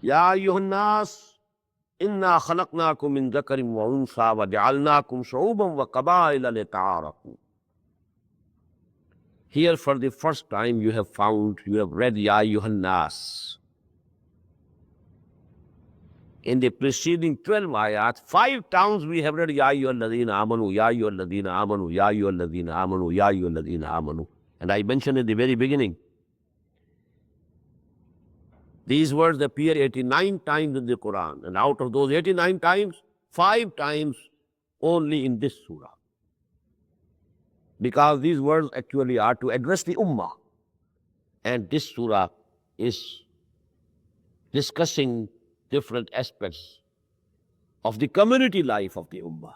Ya ayyuhan nas, inna khalaqnakum min dhakarin wa unsa wa ja'alnakum shu'uban wa qabaila lita'arafu. Here for the first time you have read Ya ayyuhan nas. In the preceding 12 ayat, 5 times we have read Ya ayyuhal ladhina amanu, Ya ayyuhal ladhina amanu, Ya ayyuhal ladhina amanu, Ya ayyuhal ladhina amanu. And I mentioned in the very beginning, these words appear 89 times in the Quran. And out of those 89 times, 5 times only in this surah. Because these words actually are to address the ummah. And this surah is discussing different aspects of the community life of the ummah.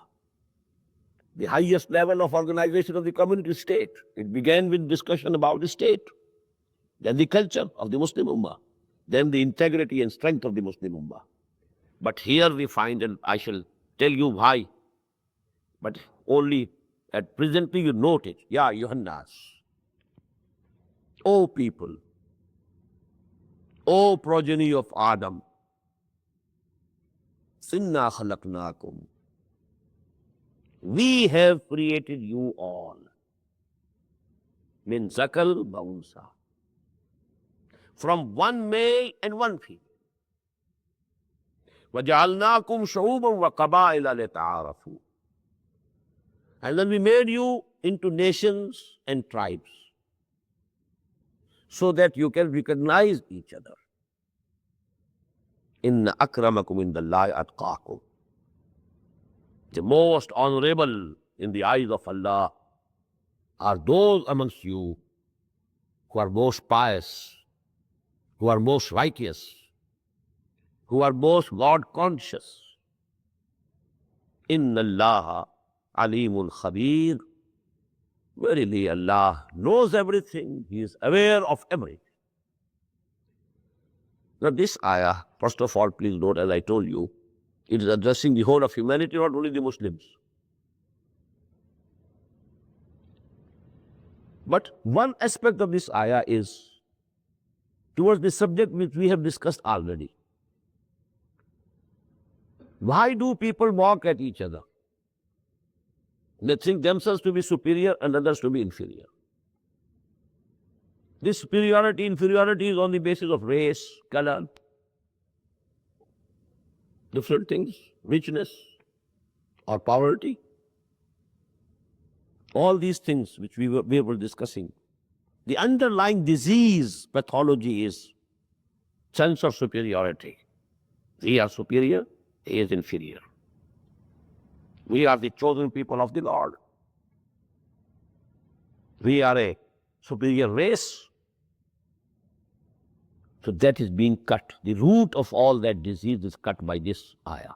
The highest level of organization of the community state. It began with discussion about the state, then the culture of the Muslim ummah, then the integrity and strength of the Muslim ummah. But here we find, and I shall tell you why, but only at presently you note it. Ya ayyuhan nas. O people, O progeny of Adam, inna khalaqnakum. We have created you all. Min zakal wa unsa. From one male and one female. وَجَعَلْنَاكُمْ شُعُوبًا وَقَبَائِلَ لِتَعَارَفُوا. And then we made you into nations and tribes so that you can recognize each other. Inna akramakum indallahi atqakum. The most honorable in the eyes of Allah are those amongst you who are most pious, who are most righteous, who are most God conscious. Inna Allah alimul khabir. Verily Allah knows everything. He is aware of everything. Now this ayah, first of all, please note, as I told you, it is addressing the whole of humanity, not only the Muslims. But one aspect of this ayah is towards the subject which we have discussed already. Why do people mock at each other? They think themselves to be superior and others to be inferior. This superiority, inferiority is on the basis of race, color, different things, richness or poverty. All these things which we were discussing. The underlying disease pathology is sense of superiority. We are superior, he is inferior. We are the chosen people of the Lord. We are a superior race. So that is being cut. The root of all that disease is cut by this ayah.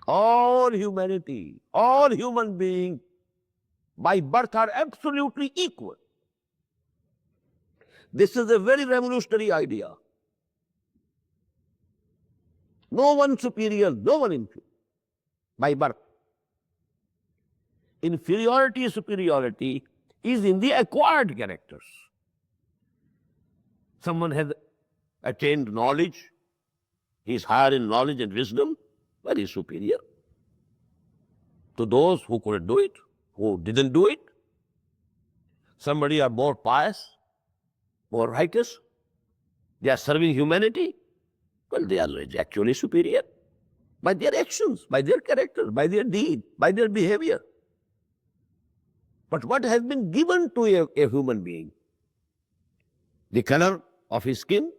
All humanity, all human beings by birth are absolutely equal. This is a very revolutionary idea. No one superior, no one inferior by birth. Inferiority, superiority is in the acquired characters. Someone has attained knowledge, he is higher in knowledge and wisdom, but he is superior to those who couldn't do it, who didn't do it. Somebody are more pious, more righteous, they are serving humanity. Well, they are actually superior by their actions, by their character, by their deed, by their behavior. But what has been given to a human being? The color of his skin,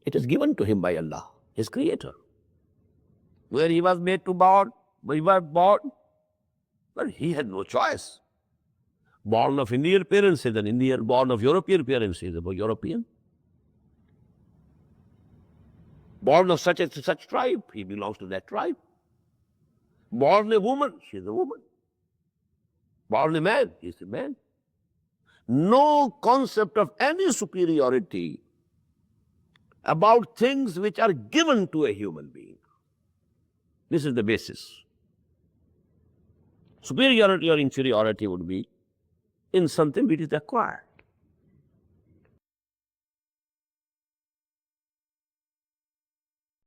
it is given to him by Allah, his creator. Where he was made to born, he was born, but he had no choice. Born of Indian parents is an Indian, born of European parents is a European. Born of such and such tribe, he belongs to that tribe. Born a woman, she is a woman. Born a man, he is a man. No concept of any superiority about things which are given to a human being. This is the basis. Superiority or inferiority would be in something which is acquired.